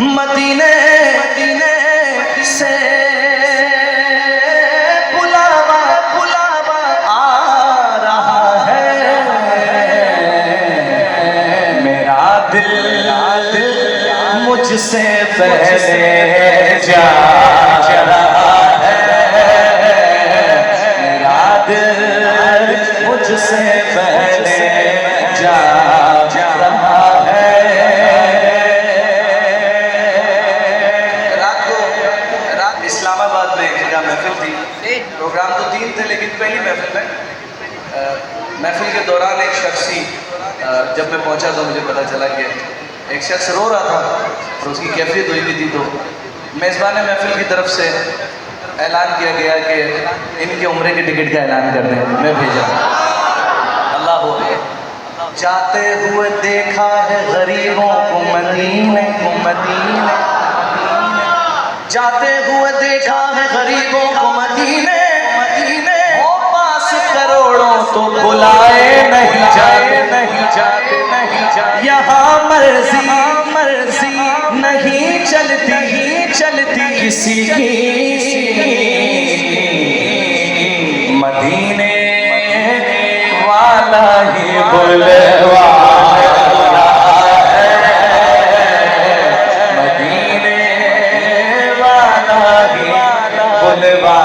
मदीने से बुलावा बुलावा आ रहा है, मेरा दिल मुझसे पहले जा रहा है, मेरा दिल मुझसे पहले जा रहा है। रात इस्लामाबाद में एक जगह महफिल थी। प्रोग्राम तो 3 थे लेकिन पहली महफिल में महफिल के दौरान एक शख्सी, जब मैं पहुंचा तो मुझे पता चला कि एक शख्स रो रहा था और उसकी कैफियत हुई भी थी। तो मेज़बान महफिल की तरफ से ऐलान किया गया कि इनके उम्रे के टिकट का ऐलान कर दें। मैं भेजा। अल्लाह हो जाते हुए देखा है गरीबों को मदीने को, मदीने जाते हुए देखा है गरीबों को मदीने, मदीने हो पास करोड़ों तो बुलाए नहीं जाते, नहीं जाते, नहीं जाते। यहाँ मर्जी मर्जी नहीं चलती, चलती किसी की, मदीने वाला ही बुलवा है, मदीने वाला ही बुलवा